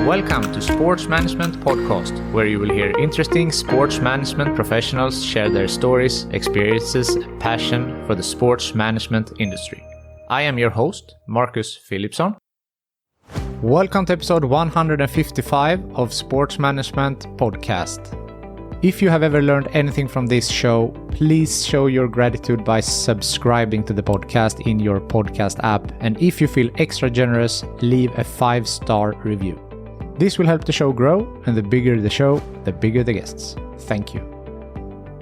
Welcome to Sports Management Podcast, where you will hear interesting sports management professionals share their stories, experiences, and passion for the sports management industry. I am your host, Marcus Philipsson. Welcome to episode 155 of Sports Management Podcast. If you have ever learned anything from this show, please show your gratitude by subscribing to the podcast in your podcast app. And if you feel extra generous, leave a 5-star review. This will help the show grow, and the bigger the show, the bigger the guests. Thank you.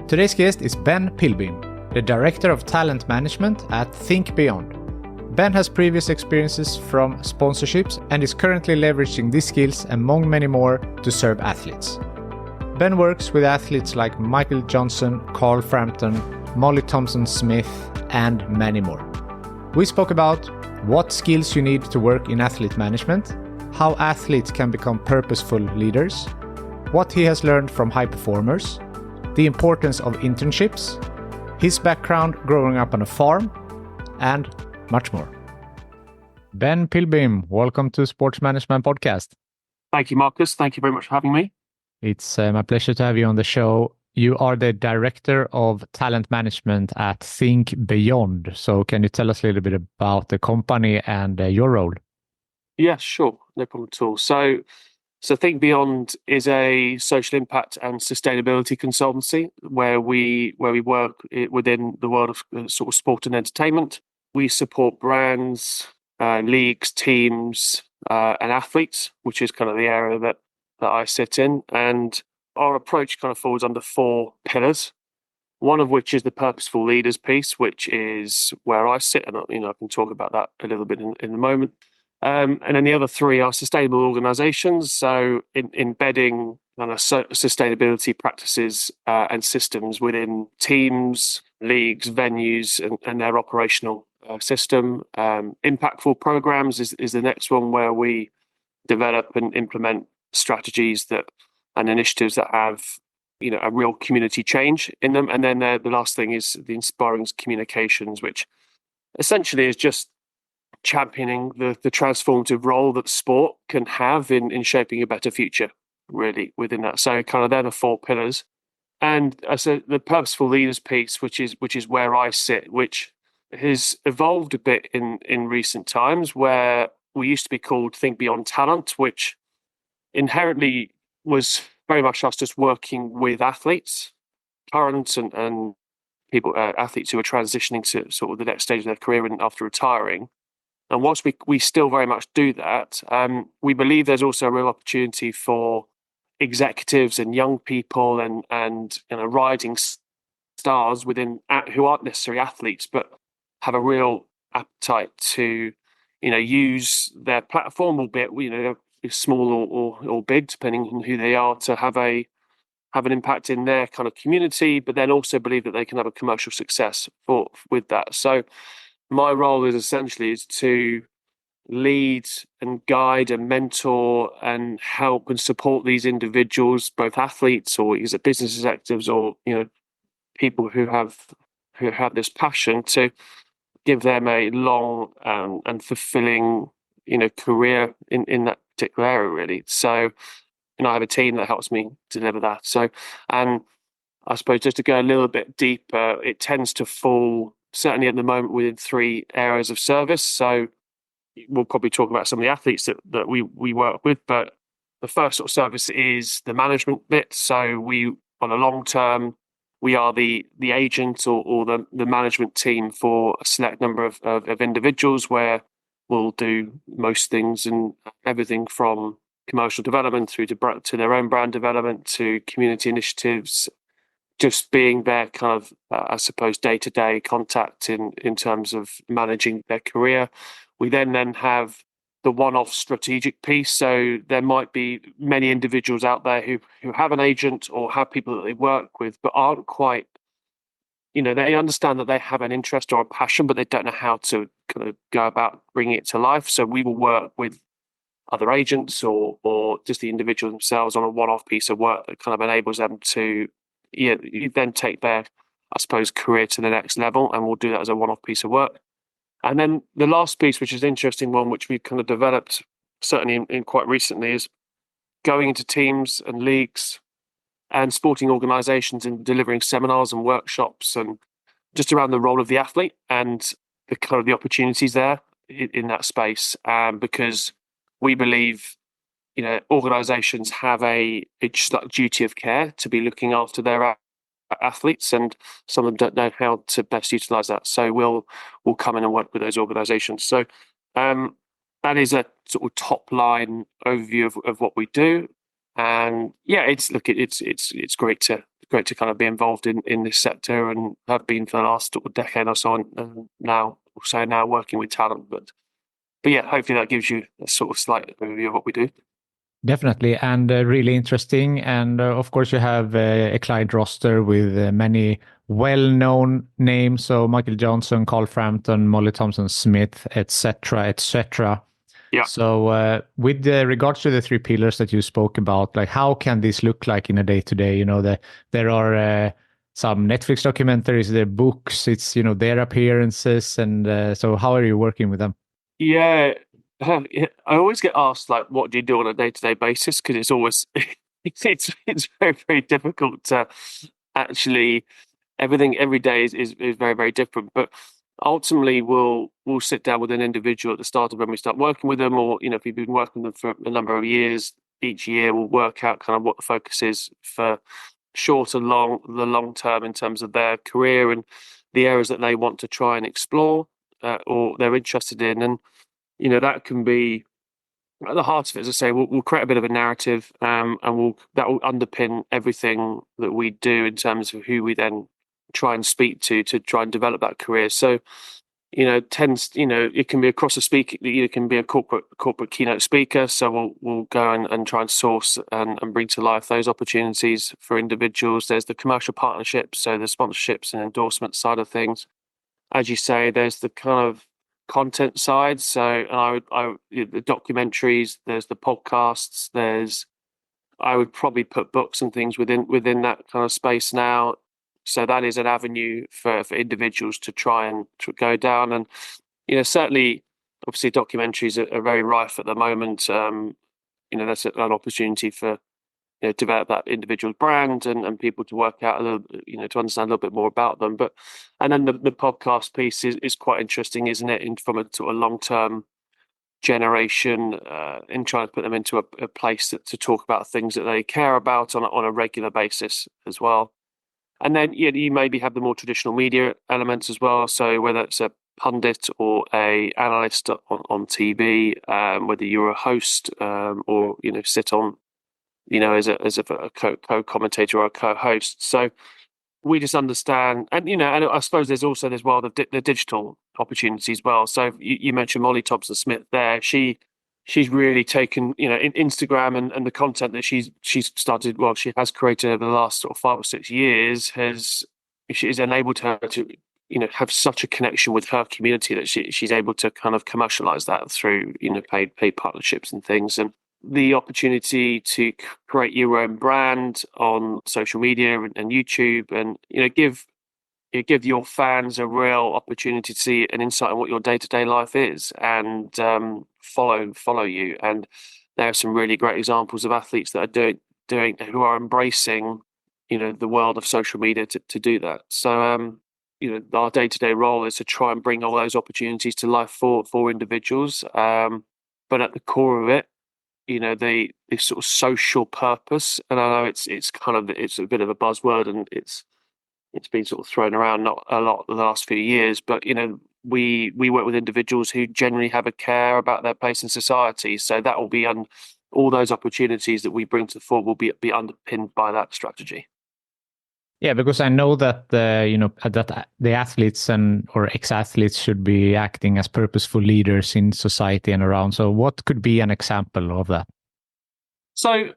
Today's guest is Ben Pilbeam, the Director of Talent Management at thinkBeyond. Ben has previous experiences from sponsorships and is currently leveraging these skills among many more to serve athletes. Ben works with athletes like Michael Johnson, Carl Frampton, Molly Thompson-Smith, and many more. We spoke about what skills you need to work in athlete management, how athletes can become purposeful leaders, what he has learned from high performers, the importance of internships, his background growing up on a farm, and much more. Ben Pilbeam, welcome to Sports Management Podcast. Thank you, Marcus. Thank you very much for having me. It's my pleasure to have you on the show. You are the Director of Talent Management at thinkBeyond. So can you tell us a little bit about the company and your role? Yeah, sure. No problem at all. So thinkBeyond is a social impact and sustainability consultancy where we work within the world of sort of sport and entertainment. We support brands, leagues, teams, and athletes, which is kind of the area that I sit in. And our approach kind of falls under 4 pillars, one of which is the Purposeful leaders piece, which is where I sit. And I can talk about that a little bit in a moment. And then the other 3 are sustainable organizations. So embedding kind of sustainability practices and systems within teams, leagues, venues, and their operational system. Impactful programs is the next one, where we develop and implement strategies and initiatives that have a real community change in them. And then the last thing is the inspiring communications, which essentially is just championing the transformative role that sport can have in shaping a better future, really, within that. So kind of they're the 4 pillars. And so the Purposeful leaders piece, which is where I sit, which has evolved a bit in recent times, where we used to be called thinkBeyond Talent, which inherently was very much us just working with athletes, current and people, athletes who are transitioning to sort of the next stage of their career and after retiring. And whilst we still very much do that, we believe there's also a real opportunity for executives and young people and rising stars within who aren't necessarily athletes, but have a real appetite to use their platform, albeit small or big, depending on who they are, to have an impact in their kind of community, but then also believe that they can have a commercial success with that. So my role is essentially to lead and guide and mentor and help and support these individuals, both athletes or business executives or people who have this passion, to give them a long and fulfilling career in that particular area, really. So I have a team that helps me deliver that. So, and I suppose just to go a little bit deeper, it tends to fall certainly at the moment within 3 areas of service. So we'll probably talk about some of the athletes that we work with, but the first sort of service is the management bit. So we, on a long term, we are the agent or the management team for a select number of individuals, where we'll do most things and everything from commercial development through to their own brand development to community initiatives, just being their kind of, I suppose, day-to-day contact in terms of managing their career. We then have the one-off strategic piece. So there might be many individuals out there who have an agent or have people that they work with, but aren't quite, they understand that they have an interest or a passion, but they don't know how to kind of go about bringing it to life. So we will work with other agents or just the individuals themselves on a one-off piece of work that kind of enables them to then take their, I suppose, career to the next level, and we'll do that as a one-off piece of work. And then the last piece, which is an interesting one, which we've kind of developed certainly in quite recently, is going into teams and leagues and sporting organisations and delivering seminars and workshops and just around the role of the athlete and the kind of the opportunities there in that space. Because we believe, organisations have a just like duty of care to be looking after their athletes, and some of them don't know how to best utilise that. So we'll come in and work with those organisations. So that is a sort of top line overview of what we do. And yeah, it's great to kind of be involved in this sector, and have been for the last sort of decade or so, and now working with talent. But yeah, hopefully that gives you a sort of slight overview of what we do. Definitely, and really interesting. And of course, you have a client roster with many well-known names. So Michael Johnson, Carl Frampton, Molly Thompson-Smith, etc., etc. Yeah. So with regards to the three pillars that you spoke about, like how can this look like in a day-to-day? There are some Netflix documentaries, there are books, it's their appearances, and so how are you working with them? Yeah. I always get asked, like, what do you do on a day-to-day basis? Because it's always it's very, very difficult to actually, everything every day is very, very different. But ultimately, we'll sit down with an individual at the start of when we start working with them, or if you've been working with them for a number of years, each year we'll work out kind of what the focus is for short and long term in terms of their career and the areas that they want to try and explore or they're interested in. And that can be at the heart of it. As I say, we'll create a bit of a narrative, and that will underpin everything that we do in terms of who we then try and speak to try and develop that career. So, it can be across a speaker. It can be a corporate keynote speaker. So we'll go and try and source and bring to life those opportunities for individuals. There's the commercial partnerships, so the sponsorships and endorsement side of things. As you say, there's the kind of content side. So the documentaries, there's the podcasts, I would probably put books and things within that kind of space now. So that is an avenue for individuals to try and go down. And certainly, obviously, documentaries are very rife at the moment. That's an opportunity for develop that individual brand and people to work out a little, to understand a little bit more about them. And then the podcast piece is quite interesting, isn't it? From a sort of long-term generation, in trying to put them into a place to talk about things that they care about on a regular basis as well. And then you maybe have the more traditional media elements as well. So whether it's a pundit or a analyst on TV, whether you're a host or sit on as a co-commentator or a co-host. So we just understand, and and I suppose there's the digital opportunities as well. So you mentioned Molly Thompson-Smith there. She's really taken in Instagram and the content that she's started. Well, she has created over the last sort of 5 or 6 years has enabled her to have such a connection with her community that she's able to kind of commercialize that through paid partnerships and things. And the opportunity to create your own brand on social media and YouTube, and give your fans a real opportunity to see an insight on what your day-to-day life is, and follow you. And there are some really great examples of athletes that are doing who are embracing the world of social media to do that. So our day-to-day role is to try and bring all those opportunities to life for individuals, but at the core of it, the sort of social purpose. And I know it's a bit of a buzzword, and it's been sort of thrown around not a lot the last few years, but we work with individuals who generally have a care about their place in society. So that will be all those opportunities that we bring to the fore will be underpinned by that strategy. Yeah, because I know that that the athletes or ex-athletes should be acting as purposeful leaders in society and around. So what could be an example of that? So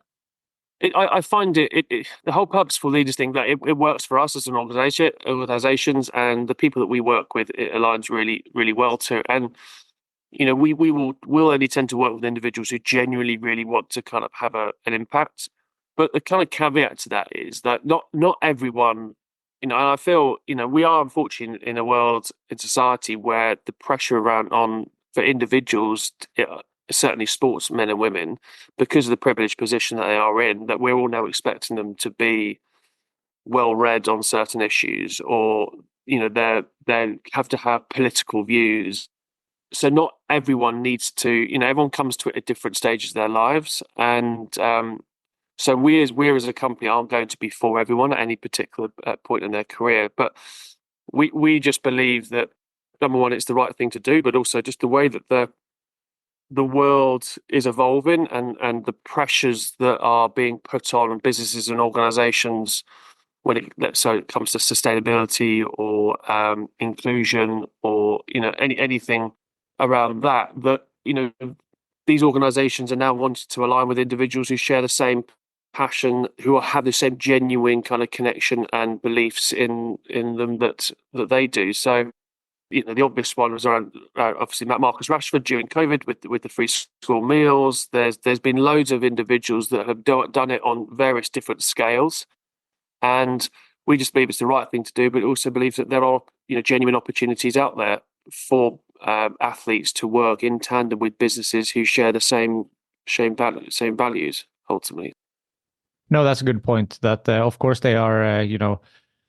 I find the whole purposeful leaders thing, that it works for us as an organizations, and the people that we work with, it aligns really, really well to. And we'll only tend to work with individuals who genuinely really want to kind of have an impact. But the kind of caveat to that is that not everyone, and I feel, we are unfortunate in a world, in society, where the pressure for individuals certainly sportsmen and women, because of the privileged position that they are in, that we're all now expecting them to be well read on certain issues, or they have to have political views. So not everyone needs to, everyone comes to it at different stages of their lives, and so we as a company aren't going to be for everyone at any particular point in their career, but we just believe that, number one, it's the right thing to do, but also just the way that the world is evolving, and the pressures that are being put on businesses and organizations when it comes to sustainability or inclusion, or anything around that these organizations are now wanting to align with individuals who share the same passion, who have the same genuine kind of connection and beliefs in them that they do. So the obvious one was around obviously Marcus Rashford during COVID with the free school meals. There's been loads of individuals that have done it on various different scales, and we just believe it's the right thing to do, but also believe that there are genuine opportunities out there for athletes to work in tandem with businesses who share the same values ultimately. No, that's a good point. That of course they are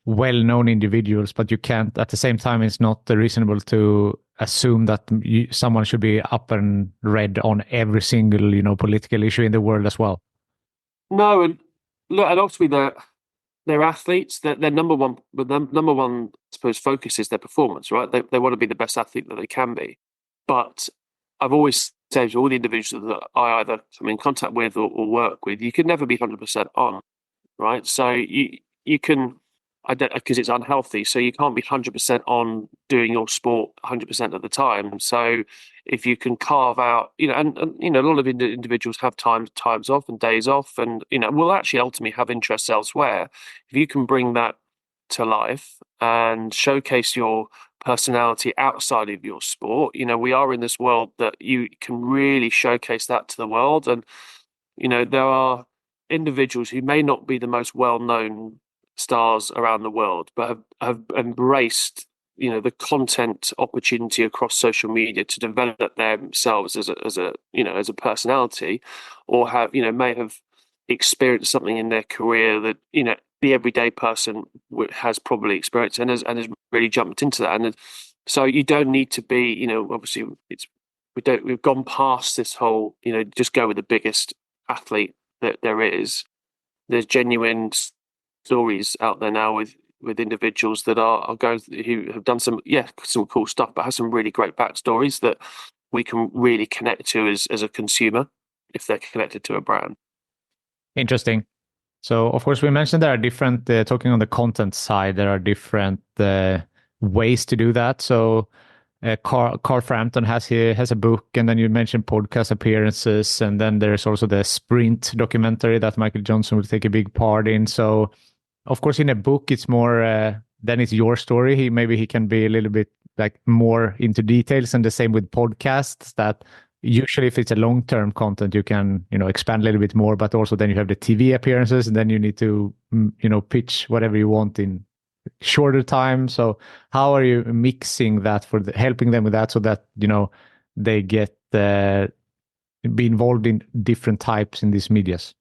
well-known individuals, but you can't, at the same time, it's not reasonable to assume that someone should be up and read on every single political issue in the world as well. No, and look, and ultimately they're athletes. Their number one, I suppose, focus is their performance, right? They want to be the best athlete that they can be. But I've always said to all the individuals that I either come in contact with or work with, you can never be 100% on, right? So you can, I don't, because it's unhealthy. So you can't be 100% on doing your sport 100% of the time. So if you can carve out, and a lot of individuals have times off and days off, and will actually ultimately have interests elsewhere. If you can bring that to life and showcase your personality outside of your sport, we are in this world that you can really showcase that to the world. And there are individuals who may not be the most well-known stars around the world, but have embraced the content opportunity across social media to develop themselves as a personality, or may have experienced something in their career that the everyday person has probably experienced, and has really jumped into that. And so you don't need to be obviously we've gone past this whole just go with the biggest athlete that there is. There's genuine stories out there now with individuals that are going, who have done some cool stuff, but have some really great backstories that we can really connect to as a consumer if they're connected to a brand. Interesting. So of course we mentioned there are different, talking on the content side, there are different ways to do that. So Carl Frampton has a book, and then you mentioned podcast appearances, and then there's also the Sprint documentary that Michael Johnson will take a big part in. So of course in a book it's more then it's your story. Maybe he can be a little bit like more into details, and the same with podcasts, that usually if it's a long-term content you can expand a little bit more, but also then you have the TV appearances, and then you need to pitch whatever you want in shorter time. So how are you mixing that for helping them with that, so that they get be involved in different types in these medias?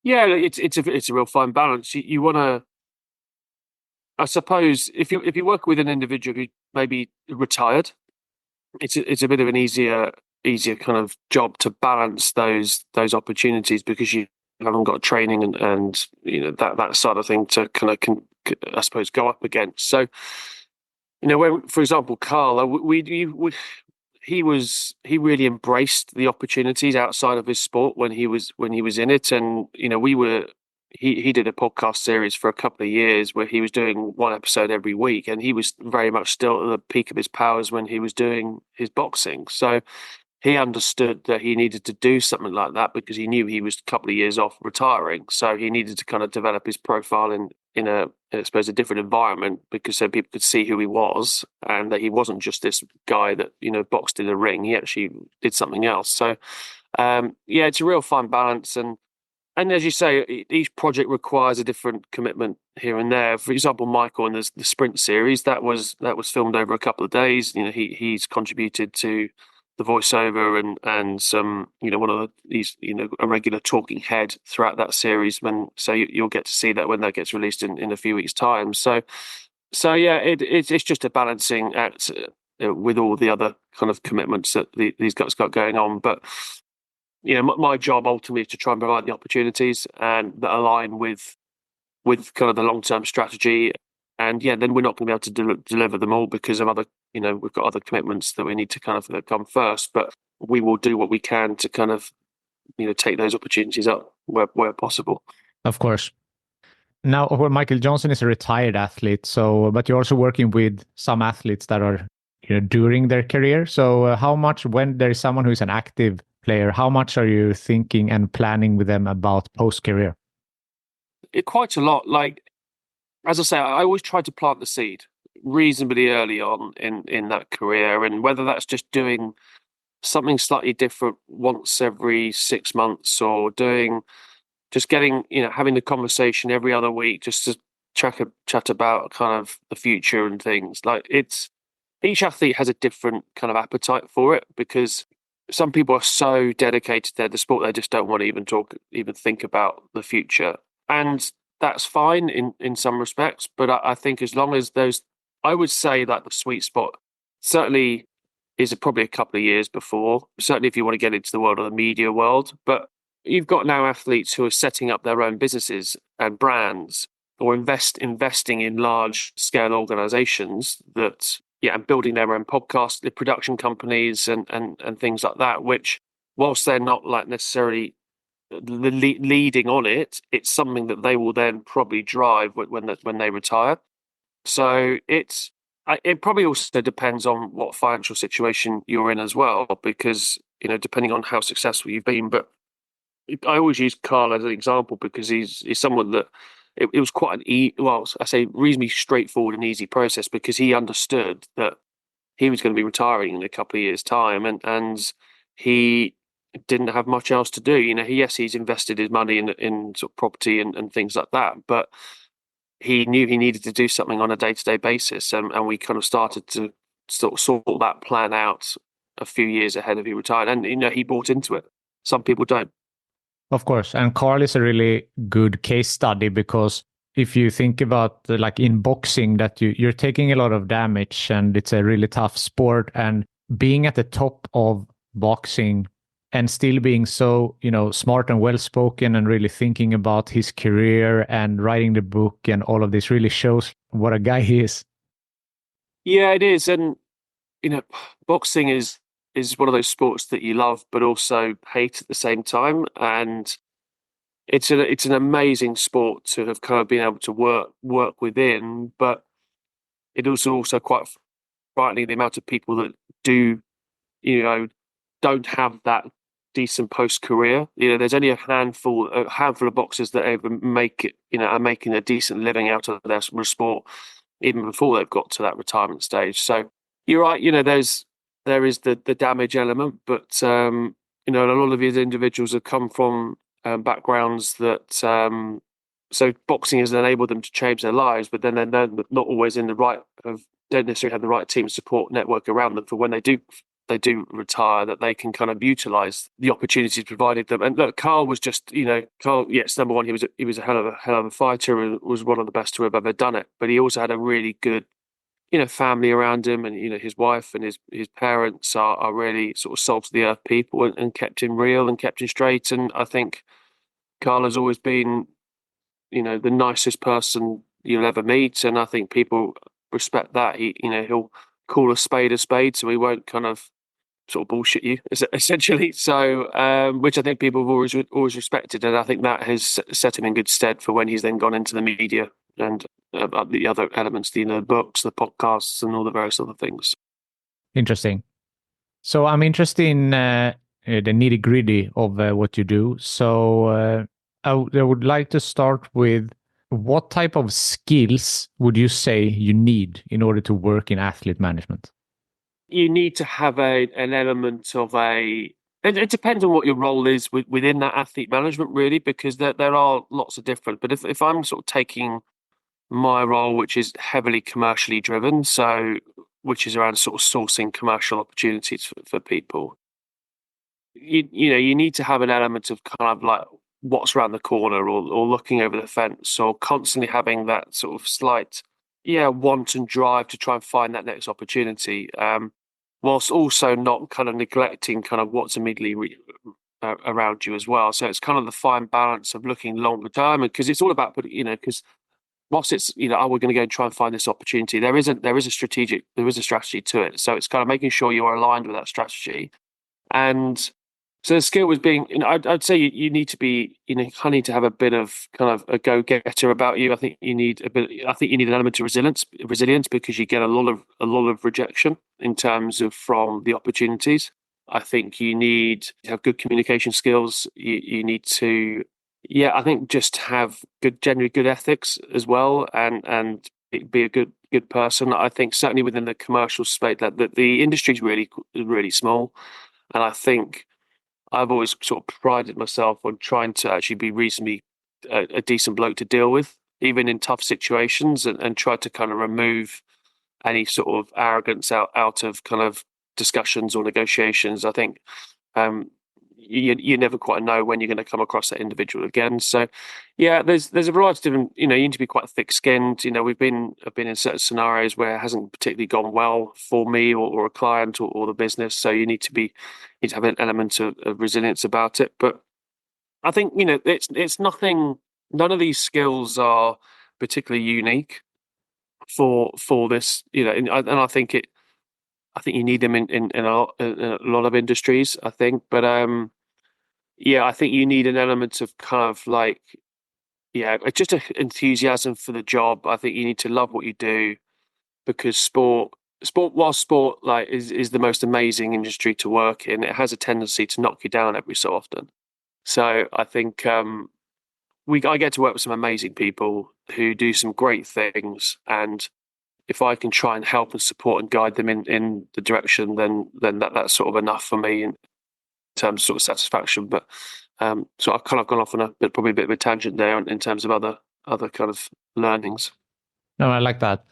Yeah, it's a real fine balance. You want to, I suppose, if you work with an individual who maybe retired, it's a bit of an easier kind of job to balance those opportunities, because you haven't got training and that side of thing to kind of I suppose go up against. So when, for example, Carl, he really embraced the opportunities outside of his sport when he was in it, and he did a podcast series for a couple of years where he was doing one episode every week, and he was very much still at the peak of his powers when he was doing his boxing. So he understood that he needed to do something like that, because he knew he was a couple of years off retiring. So he needed to kind of develop his profile in a, I suppose, a different environment, because so people could see who he was, and that he wasn't just this guy that boxed in a ring. He actually did something else. So it's a real fine balance, and as you say, each project requires a different commitment here and there. For example, Michael in the Sprint series, that was filmed over a couple of days. He's contributed to the voiceover and some, one of these, a regular talking head throughout that series. You'll get to see that when that gets released in a few weeks' time. So yeah, it's just a balancing act with all the other kind of commitments that these guys got going on. But my job ultimately is to try and provide the opportunities and that align with kind of the long-term strategy. And yeah, then we're not going to be able to deliver them all because of other, we've got other commitments that we need to kind of come first. But we will do what we can to kind of, take those opportunities up where possible. Of course. Now, well, Michael Johnson is a retired athlete, but you're also working with some athletes that are, during their career. So how much, when there is someone who is an active player, how much are you thinking and planning with them about post-career? Quite a lot. Like, as I say, I always try to plant the seed reasonably early on in that career, and whether that's just doing something slightly different once every 6 months, or having the conversation every other week just to chat about kind of the future and things. Like, each athlete has a different kind of appetite for it, because some people are so dedicated to the sport they just don't want to even think about the future, and that's fine in some respects. But I think as long as I would say that the sweet spot certainly is probably a couple of years before, certainly if you want to get into the world of the media world. But you've got now athletes who are setting up their own businesses and brands, or investing in large scale organizations and building their own podcast, the production companies and things like that, which, whilst they're not like necessarily leading on it, it's something that they will then probably drive when they retire. So it probably also depends on what financial situation you're in as well, because depending on how successful you've been. But I always use Carl as an example because he's someone that it was quite reasonably straightforward and easy process, because he understood that he was going to be retiring in a couple of years' time, and he didn't have much else to do. He's invested his money in sort of property and things like that, but he knew he needed to do something on a day-to-day basis, and we kind of started to sort that plan out a few years ahead of he retired, and he bought into it. Some people don't. Of course, and Carl is a really good case study, because if you think about like in boxing, that you're taking a lot of damage and it's a really tough sport, and being at the top of boxing and still being so, smart and well-spoken and really thinking about his career and writing the book and all of this really shows what a guy he is. Yeah, it is. And, boxing is one of those sports that you love, but also hate at the same time. And it's an amazing sport to have kind of been able to work within, but it also quite frightening, the amount of people that don't have that decent post career. There's only a handful of boxers that ever make it, are making a decent living out of their sport even before they've got to that retirement stage. So you're right. There is the damage element, but a lot of these individuals have come from backgrounds that so boxing has enabled them to change their lives, but then they're not always don't necessarily have the right team support network around them for when they do retire, that they can kind of utilize the opportunities provided them. And look, Carl was just, Carl, yes, number one, he was a hell of a fighter and was one of the best to have ever done it. But he also had a really good, family around him, and his wife and his parents are really sort of salt of the earth people, and kept him real and kept him straight. And I think Carl has always been, the nicest person you'll ever meet, and I think people respect that. He'll call a spade, so he won't kind of sort of bullshit you, essentially. So, which I think people have always respected, and I think that has set him in good stead for when he's then gone into the media and the other elements, the books, the podcasts, and all the various other things. Interesting. So I'm interested in the nitty gritty of what you do. So I would like to start with, what type of skills would you say you need in order to work in athlete management? You need to have an element of it depends on what your role is within that athlete management, really, because there are lots of different. But if I'm sort of taking my role, which is heavily commercially driven, so which is around sort of sourcing commercial opportunities for people. You need to have an element of kind of like what's around the corner, or looking over the fence, or constantly having that sort of slight want and drive to try and find that next opportunity, whilst also not kind of neglecting kind of what's immediately around you as well. So it's kind of the fine balance of looking longer term, because it's all about because whilst it's we're going to go and try and find this opportunity, there is a strategy to it. So it's kind of making sure you are aligned with that strategy. And so the skill was being, I'd say you need to be, kind of need to have a bit of kind of a go-getter about you. I think you need an element of resilience, because you get a lot of rejection in terms of from the opportunities. I think you need to have good communication skills. You need to, I think just have generally good ethics as well, and be a good person. I think certainly within the commercial space that the industry is really small, and I think I've always sort of prided myself on trying to actually be reasonably a decent bloke to deal with, even in tough situations, and try to kind of remove any sort of arrogance out of kind of discussions or negotiations. I think you never quite know when you're going to come across that individual again. So, there's a variety of different. You need to be quite thick-skinned. I've been in certain scenarios where it hasn't particularly gone well for me or a client or the business. So you need to have an element of resilience about it. But I think it's nothing. None of these skills are particularly unique for this. And I think you need them in a lot of industries, I think. But I think you need an element of kind of like, just an enthusiasm for the job. I think you need to love what you do, because sport like is the most amazing industry to work in, it has a tendency to knock you down every so often. So I think I get to work with some amazing people who do some great things, and if I can try and help and support and guide them in the direction, then that's sort of enough for me in terms of sort of satisfaction. But so I've kind of gone off on probably a bit of a tangent there in terms of other kind of learnings. No, I like that.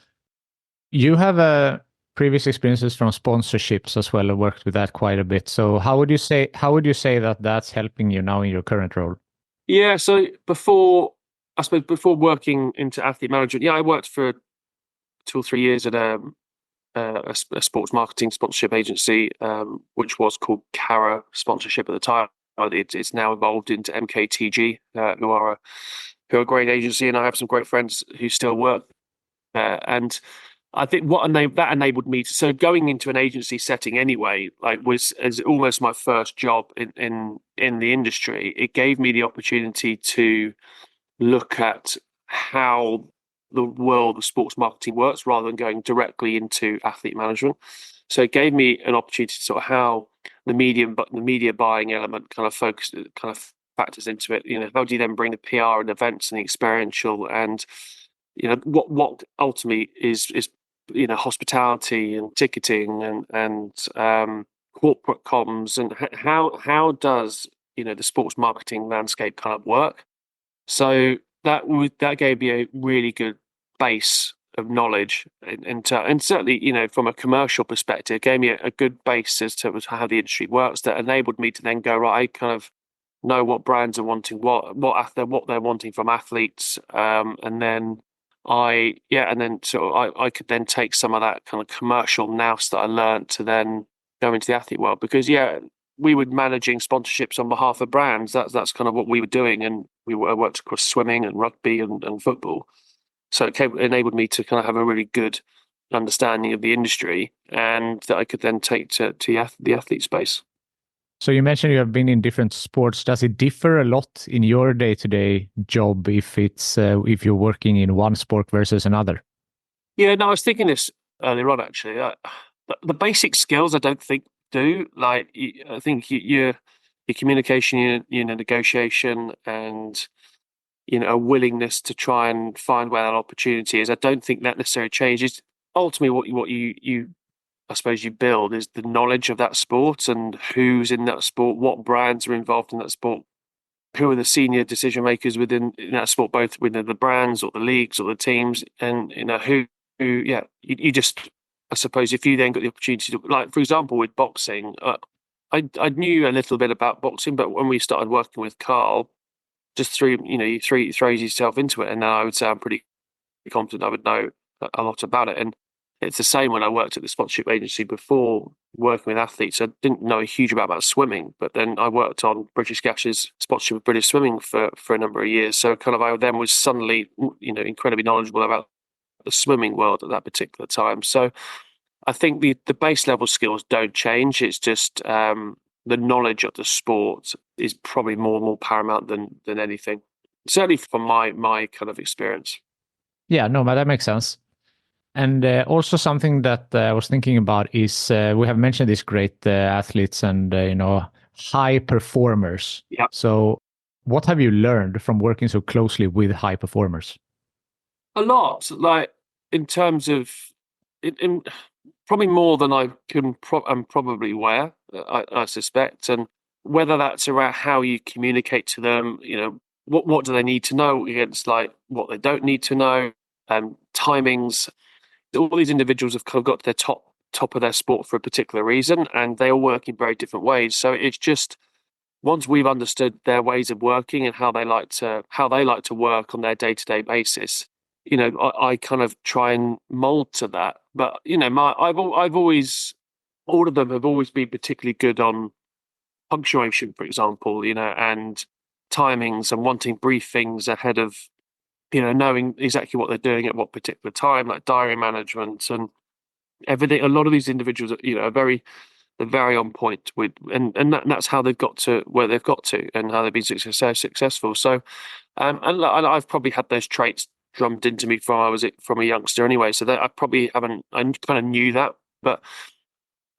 You have previous experiences from sponsorships as well, and worked with that quite a bit. So how would you say that that's helping you now in your current role? Yeah, so before working into athlete management, I worked for 2 or 3 years at a sports marketing sponsorship agency, which was called Cara Sponsorship at the time. It's now evolved into MKTG, who are a great agency, and I have some great friends who still work there. And I think that enabled me to, so going into an agency setting anyway, like was as almost my first job in the industry. It gave me the opportunity to look at how the world of sports marketing works, rather than going directly into athlete management. So it gave me an opportunity to sort of how the media buying element kind of factors into it. How do you then bring the PR and events and the experiential, and what ultimately is hospitality and ticketing and corporate comms, and how does the sports marketing landscape kind of work. So that gave me a really good base of knowledge, and certainly from a commercial perspective, gave me a good base as to how the industry works, that enabled me to then go, right, I kind of know what brands are wanting, what they're wanting from athletes, and then I could then take some of that kind of commercial nous that I learned to then go into the athlete world, because we were managing sponsorships on behalf of brands. That's kind of what we were doing, and we worked across swimming and rugby and football. So it enabled me to kind of have a really good understanding of the industry, and that I could then take to the athlete space. So you mentioned you have been in different sports. Does it differ a lot in your day-to-day job if you're working in one sport versus another? Yeah, no, I was thinking this earlier on actually. The basic skills I don't think do. Like I think your communication, your negotiation, and a willingness to try and find where that opportunity is. I don't think that necessarily changes. Ultimately, what you I suppose you build is the knowledge of that sport, and who's in that sport, what brands are involved in that sport, who are the senior decision makers within that sport, both within the brands or the leagues or the teams, and you just I suppose if you then got the opportunity to, like, for example, with boxing, I knew a little bit about boxing, but when we started working with Carl, just through, you throws yourself into it. And now I would say I'm pretty confident I would know a lot about it. And it's the same when I worked at the sponsorship agency before working with athletes. I didn't know a huge amount about swimming, but then I worked on British Gas's sponsorship of British swimming for a number of years. So kind of I then was suddenly, incredibly knowledgeable about the swimming world at that particular time. So I think the base level skills don't change. It's just the knowledge of the sport is probably more paramount than anything. Certainly from my kind of experience. Yeah, no, but that makes sense. And also something that I was thinking about is we have mentioned these great athletes and high performers. Yeah. So, what have you learned from working so closely with high performers? A lot, like in terms of, in probably more than I can I'm probably aware, I suspect, and whether that's around how you communicate to them, what do they need to know against like what they don't need to know, timings. All these individuals have kind of got to their top of their sport for a particular reason, and they all work in very different ways. So it's just once we've understood their ways of working and how they like to work on their day-to-day basis, I kind of try and mold to that. But I've always, all of them have always been particularly good on punctuation, for example, and timings and wanting briefings ahead of, knowing exactly what they're doing at what particular time, like diary management and everything. A lot of these individuals, they're very on point with, and that's how they've got to where they've got to and how they've been successful. So, and I've probably had those traits drummed into me from a youngster anyway. So that I probably haven't. I kind of knew that, but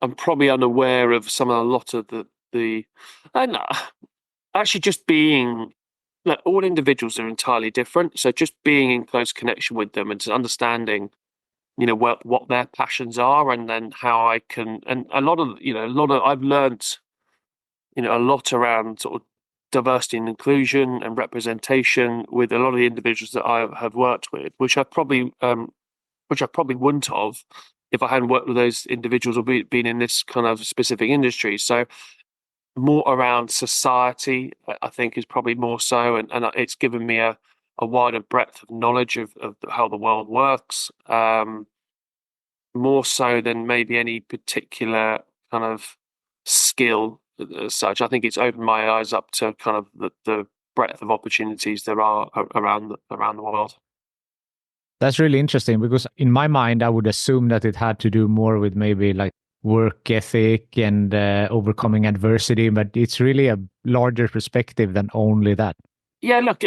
I'm probably unaware of a lot of the and actually just being. Like all individuals are entirely different, so just being in close connection with them and just understanding, what their passions are, and then how I can, and a lot of I've learned, a lot around sort of diversity and inclusion and representation with a lot of the individuals that I have worked with, which I probably wouldn't have if I hadn't worked with those individuals or been in this kind of specific industry. So more around society, I think, is probably more so, and it's given me a wider breadth of knowledge of how the world works, more so than maybe any particular kind of skill as such. I think it's opened my eyes up to kind of the breadth of opportunities there are around the world. That's really interesting because in my mind, I would assume that it had to do more with maybe like work ethic and overcoming adversity, but it's really a larger perspective than only that. Yeah, look,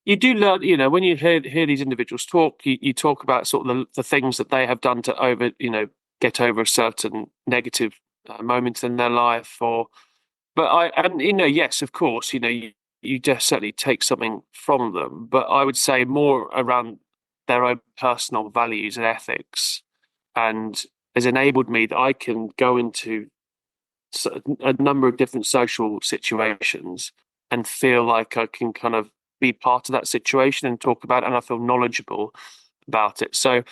you do learn, when you hear these individuals talk, you talk about sort of the things that they have done to get over a certain negative moment in their life, yes, of course, you just certainly take something from them, but I would say more around their own personal values and ethics, and has enabled me that I can go into a number of different social situations and feel like I can kind of be part of that situation and talk about it, and I feel knowledgeable about it. So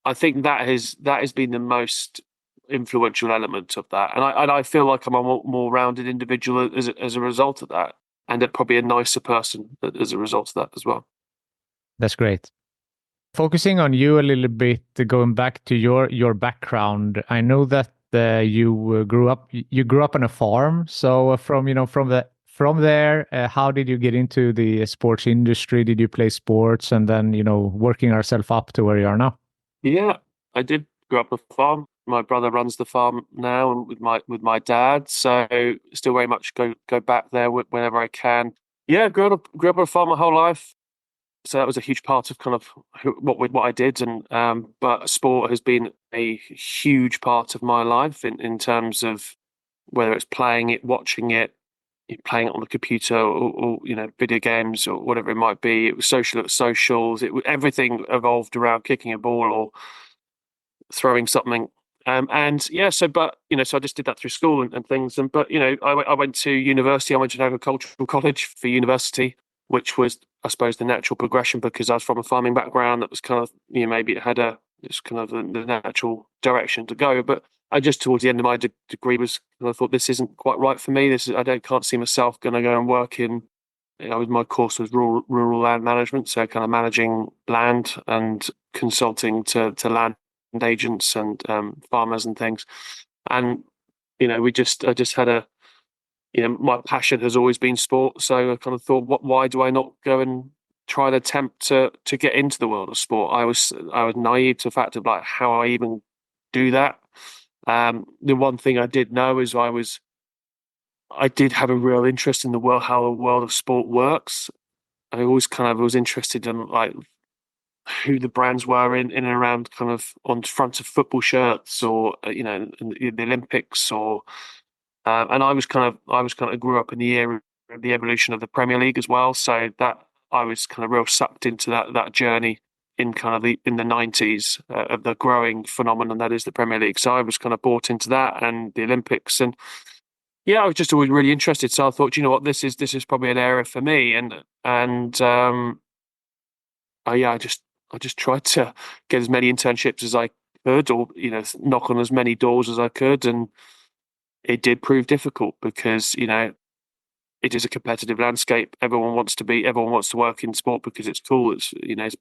I think that has been the most influential element of that, and I feel like I'm a more rounded individual as a result of that, and probably a nicer person as a result of that as well. That's great. Focusing on you a little bit, going back to your background, I know that you grew up on a farm. So from there, how did you get into the sports industry? Did you play sports and then working yourself up to where you are now? Yeah, I did grow up on a farm. My brother runs the farm now, and with my dad. So still very much go back there whenever I can. Yeah, grew up on a farm my whole life. So that was a huge part of kind of what I did, and but sport has been a huge part of my life in terms of whether it's playing it, watching it, playing it on the computer, or video games or whatever it might be. It was socials. Everything evolved around kicking a ball or throwing something. And yeah, so I just did that through school and things. But I went to university. I went to an agricultural college for university, which was, I suppose, the natural progression because I was from a farming background. That was kind of, maybe it had a it's kind of the natural direction to go. But I just towards the end of my degree I thought this isn't quite right for me. Can't see myself going to go and work in. My course was rural land management, so kind of managing land and consulting to land agents and farmers and things. And I just had my passion has always been sport, so I kind of thought, why do I not go and try and attempt to get into the world of sport? I was naive to the fact of like how I even do that. The one thing I did know is I did have a real interest in how the world of sport works. I always kind of was interested in like who the brands were in and around kind of on front of football shirts or in the Olympics or and I was kind of grew up in the era of the evolution of the Premier League as well, so that I was kind of real sucked into that journey in kind of in the 90s of the growing phenomenon that is the Premier League. So I was kind of bought into that and the Olympics, and yeah, I was just always really interested. So I thought, you know what, this is probably an area for me, and I just tried to get as many internships as I could, or knock on as many doors as I could, and it did prove difficult because it is a competitive landscape. Everyone wants to work in sport because it's cool. It's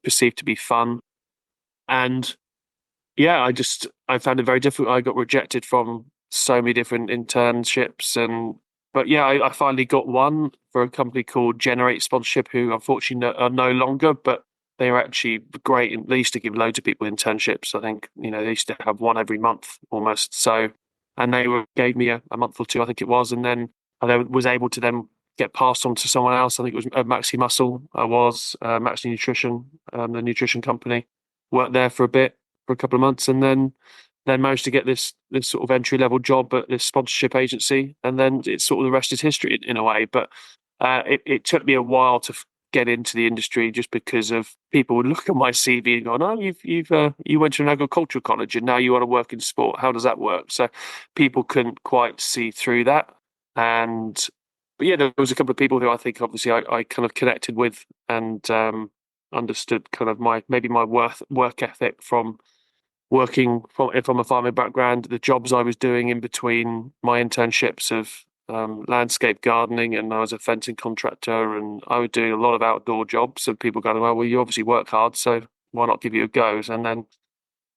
perceived to be fun, and yeah, I found it very difficult. I got rejected from so many different internships, but yeah, I finally got one for a company called Generate Sponsorship, who unfortunately are no longer, but they were actually great. And they used to give loads of people internships. I think they used to have one every month almost. So, and gave me a month or two, I think it was, and then I was able to then get passed on to someone else. I think it was Maxi Muscle. I was Maxi Nutrition, the nutrition company. Worked there for a bit, for a couple of months, and then managed to get this sort of entry level job at this sponsorship agency, and then it's sort of the rest is history in a way. But it took me a while to get into the industry, just because of people would look at my CV and go, "Oh, you went to an agricultural college and now you want to work in sport. How does that work?" So people couldn't quite see through that, but yeah, there was a couple of people who I think obviously I kind of connected with and understood kind of my work ethic from working from a farming background, the jobs I was doing in between my internships of landscape gardening, and I was a fencing contractor, and I was doing a lot of outdoor jobs. And people going, "Well, you obviously work hard, so why not give you a go?" And then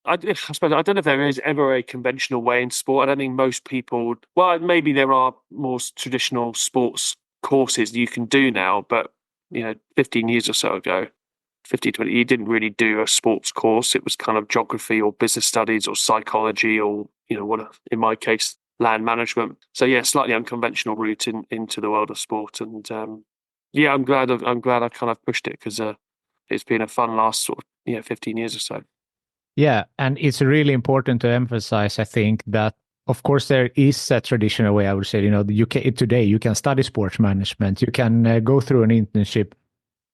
I suppose I don't know if there is ever a conventional way in sport. I don't think most people. Well, maybe there are more traditional sports courses you can do now, but 15 years or so ago, 15, 20, you didn't really do a sports course. It was kind of geography or business studies or psychology or, what in my case, land management. So yeah, slightly unconventional route into the world of sport. And yeah, I'm glad I kind of pushed it because it's been a fun last sort of 15 years or so. Yeah, and it's really important to emphasize, I think, that of course there is a traditional way. I would say, today you can study sports management, you can go through an internship,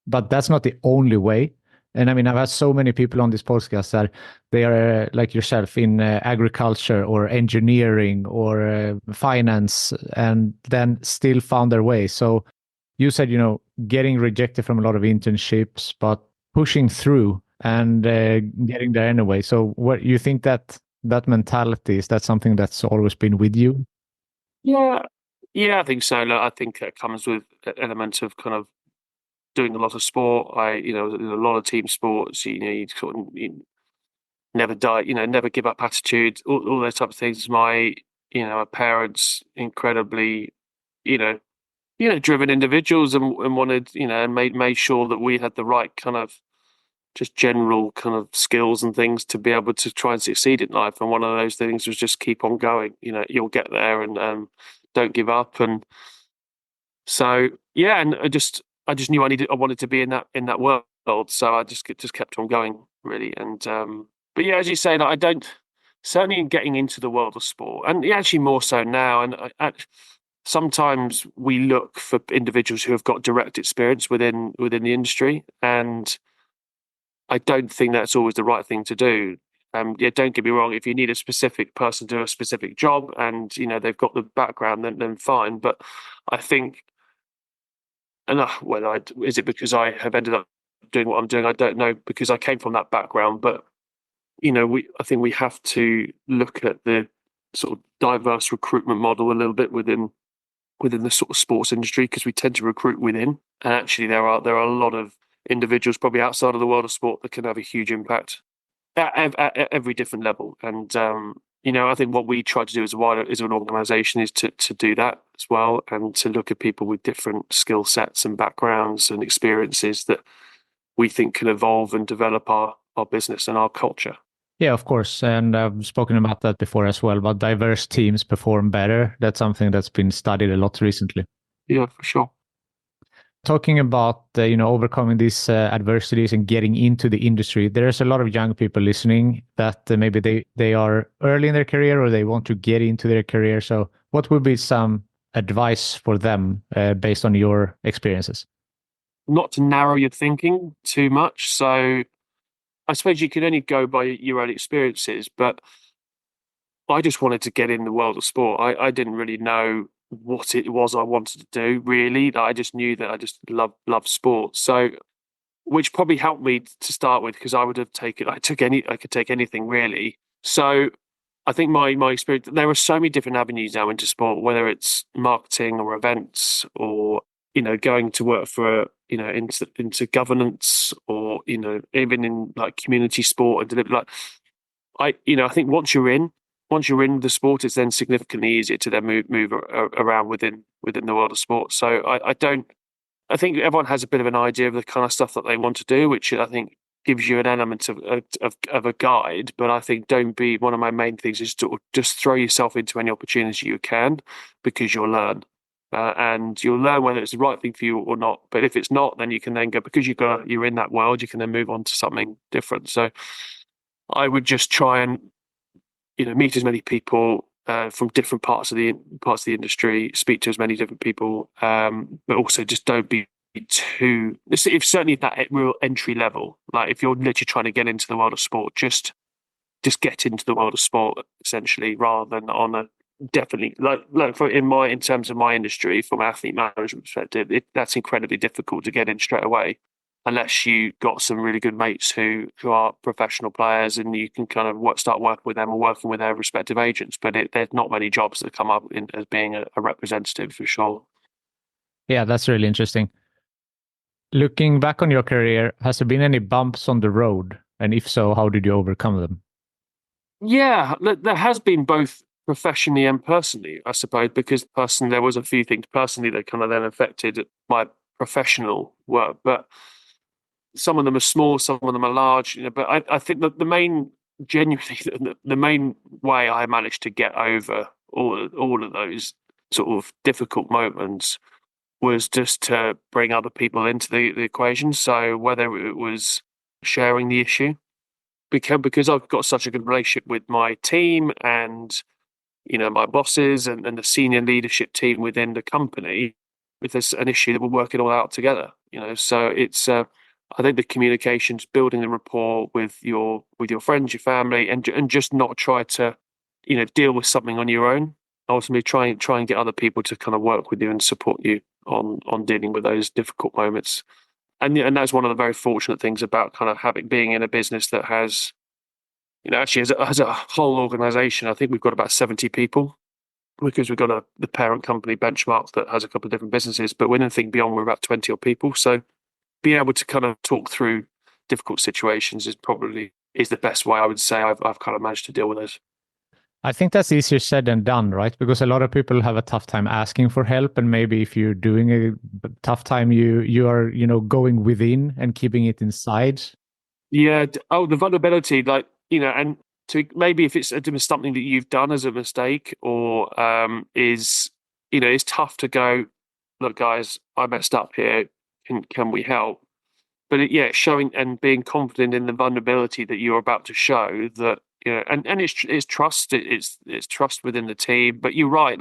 but that's not the only way. And I mean, I've had so many people on this podcast that they are like yourself in agriculture or engineering or finance, and then still found their way. So you said, getting rejected from a lot of internships, but pushing through and getting there anyway. So what you think that mentality, is that something that's always been with you? Yeah, yeah, I think so. Look, I think it comes with an element of kind of doing a lot of sport. A lot of team sports. You sort of never die. Never give up attitude. All those type of things. My parents incredibly, you know, driven individuals, and wanted, and made sure that we had the right kind of just general kind of skills and things to be able to try and succeed in life. And one of those things was just keep on going. You'll get there, and don't give up. And so yeah, and I just knew I wanted to be in that world. So I just kept on going really. And but yeah, as you say, I don't, certainly in getting into the world of sport, and yeah, actually more so now. And sometimes we look for individuals who have got direct experience within the industry, and I don't think that's always the right thing to do. Yeah, don't get me wrong. If you need a specific person to do a specific job, and they've got the background, then fine. But I think, and is it because I have ended up doing what I'm doing? I don't know, because I came from that background. But I think we have to look at the sort of diverse recruitment model a little bit within the sort of sports industry, because we tend to recruit within, and actually there are a lot of individuals probably outside of the world of sport that can have a huge impact at every different level. And I think what we try to do as an organisation is to do that as well, and to look at people with different skill sets and backgrounds and experiences that we think can evolve and develop our business and our culture. Yeah, of course. And I've spoken about that before as well, but diverse teams perform better. That's something that's been studied a lot recently. Yeah, for sure. Talking about overcoming these adversities and getting into the industry, there's a lot of young people listening that maybe they are early in their career or they want to get into their career. So what would be some advice for them based on your experiences? Not to narrow your thinking too much. So I suppose you can only go by your own experiences, but I just wanted to get in the world of sport. I didn't really know what it was I wanted to do, really. I just knew that I just love sport. So, which probably helped me to start with, because I could take anything really. So I think my experience, there are so many different avenues now into sport, whether it's marketing or events, or going to work for into governance, or even in like community sport and deliver. Like I think once you're in the sport, it's then significantly easier to then move around within the world of sport. So I think everyone has a bit of an idea of the kind of stuff that they want to do, which I think gives you an element of a guide. But I think one of my main things is to just throw yourself into any opportunity you can, because you'll learn. And you'll learn whether it's the right thing for you or not. But if it's not, then you can then go, because you're in that world, you can then move on to something different. So I would just try and meet as many people from different parts of the industry, speak to as many different people, but also just don't be too. If certainly at that real entry level, like if you're literally trying to get into the world of sport, just get into the world of sport essentially, rather than on a definitely in terms of my industry, from an athlete management perspective, that's incredibly difficult to get in straight away, unless you got some really good mates who are professional players, and you can kind of start working with them or working with their respective agents. But there's not many jobs that come up as being a representative, for sure. Yeah, that's really interesting. Looking back on your career, has there been any bumps on the road? And if so, how did you overcome them? Yeah, there has been, both professionally and personally, I suppose, because there was a few things personally that kind of then affected my professional work. But some of them are small, some of them are large. But I think that the main way I managed to get over all of those sort of difficult moments was just to bring other people into the equation. So whether it was sharing the issue, because I've got such a good relationship with my team and my bosses and the senior leadership team within the company, if there's an issue, that we're working all out together. So it's I think the communications, building the rapport with your friends, your family, and just not try to deal with something on your own. Ultimately, try and get other people to kind of work with you and support you on dealing with those difficult moments. And that's one of the very fortunate things about kind of being in a business that has, actually as a whole organization, I think we've got about 70 people, because we've got the parent company, Benchmark, that has a couple of different businesses. But within thinkBeyond, we're about 20 odd people. So being able to kind of talk through difficult situations is the best way, I would say, I've kind of managed to deal with those. I think that's easier said than done, right? Because a lot of people have a tough time asking for help, and maybe if you're doing a tough time, you are going within and keeping it inside. Yeah. Oh, the vulnerability, and to maybe if it's something that you've done as a mistake, or is it's tough to go, look, guys, I messed up here. Can we help? But showing and being confident in the vulnerability that you're about to show, that and it's trust. It's trust within the team. But you're right.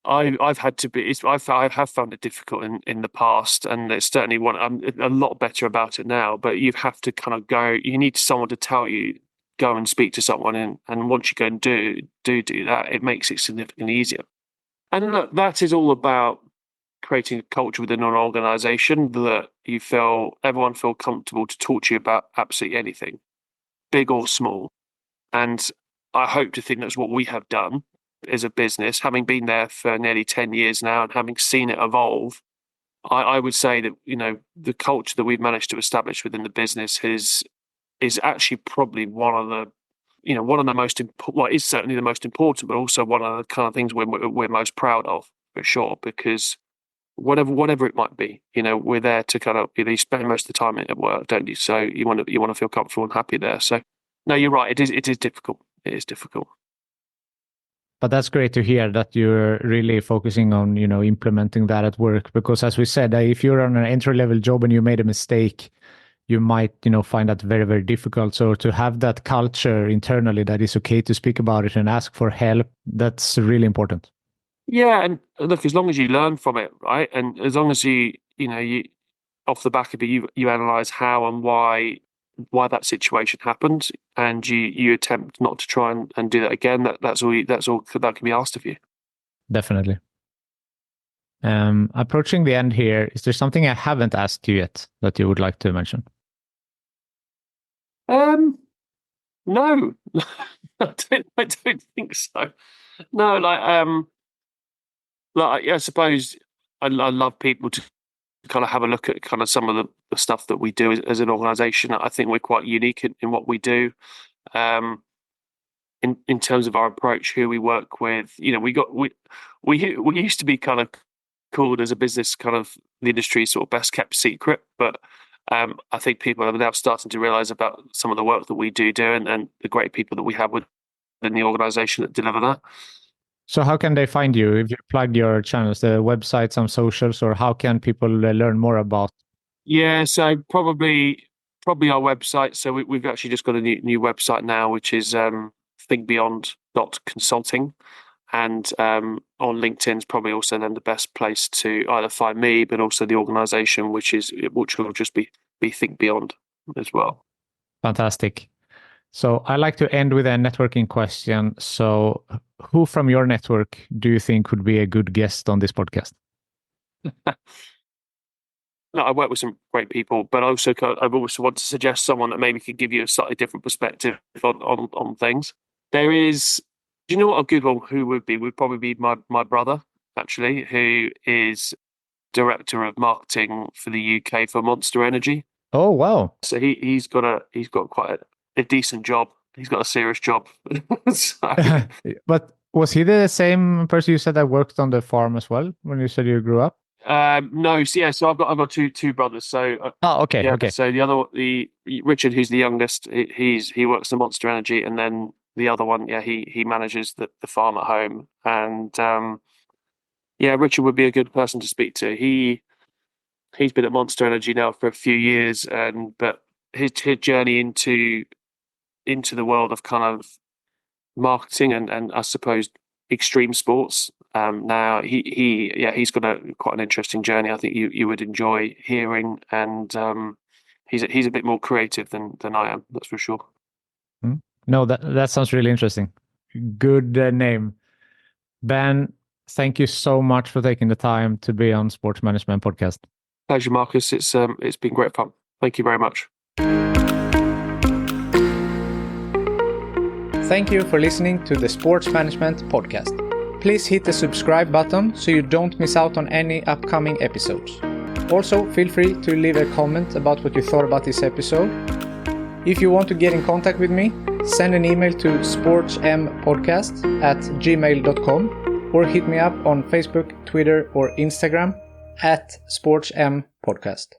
I've had to be. I have found it difficult in the past, and it's certainly I'm a lot better about it now. But you have to kind of go. You need someone to tell you, go and speak to someone, and once you go and do that, it makes it significantly easier. And look, that is all about creating a culture within an organization that everyone feel comfortable to talk to you about absolutely anything. big or small. And I hope to think that's what we have done as a business, having been there for nearly 10 years now and having seen it evolve. I would say that, the culture that we've managed to establish within the business is actually probably one of the most important, well, it's certainly the most important, but also one of the kind of things we're most proud of, for sure, because whatever it might be, we're there to kind of, you spend most of the time at work, don't you? So you want to feel comfortable and happy there. So no, you're right. It is difficult. It is difficult. But that's great to hear that you're really focusing on, implementing that at work. Because as we said, if you're on an entry-level job and you made a mistake, you might, find that very, very difficult. So to have that culture internally that is okay to speak about it and ask for help, that's really important. Yeah, and look, as long as you learn from it, right, and as long as you off the back of it, you analyze how and why that situation happened, and you attempt not to try and do that again. That's all that can be asked of you. Definitely. Approaching the end here, is there something I haven't asked you yet that you would like to mention? No, I don't think so. No, I suppose I love people to kind of have a look at kind of some of the stuff that we do as an organization. I think we're quite unique in what we do. In terms of our approach, who we work with, we used to be kind of called as a business kind of the industry's sort of best kept secret, but I think people are now starting to realize about some of the work that we do and the great people that we have within the organization that deliver that. So how can they find you? If you plug your channels, the website, some socials, or how can people learn more about? Yeah, so probably our website. So we've actually just got a new website now, which is thinkbeyond.consulting. And on LinkedIn is probably also then the best place to either find me, but also the organization, which will just be thinkBeyond as well. Fantastic. So I like to end with a networking question. So who from your network do you think would be a good guest on this podcast? No, I work with some great people, but I've also want to suggest someone that maybe could give you a slightly different perspective on things. There is, do you know what a good one who would be? Would probably be my brother, actually, who is director of marketing for the UK for Monster Energy. Oh, wow. So he's got quite a decent job. He's got a serious job. But was he the same person you said that worked on the farm as well when you said you grew up? No, so yeah, so I've got two brothers. So okay, yeah, okay. So the Richard, who's the youngest, he works in Monster Energy, and then the other one, yeah, he manages the farm at home. And yeah, Richard would be a good person to speak to. He's been at Monster Energy now for a few years, but his journey into the world of kind of marketing and I suppose extreme sports. Now he's got quite an interesting journey. I think you would enjoy hearing, and he's a bit more creative than I am. That's for sure. No, that sounds really interesting. Good name, Ben. Thank you so much for taking the time to be on Sports Management Podcast. Pleasure, Marcus. It's been great fun. Thank you very much. Thank you for listening to the Sports Management Podcast. Please hit the subscribe button so you don't miss out on any upcoming episodes. Also, feel free to leave a comment about what you thought about this episode. If you want to get in contact with me, send an email to sportsmpodcast@gmail.com or hit me up on Facebook, Twitter, or Instagram @sportsmpodcast.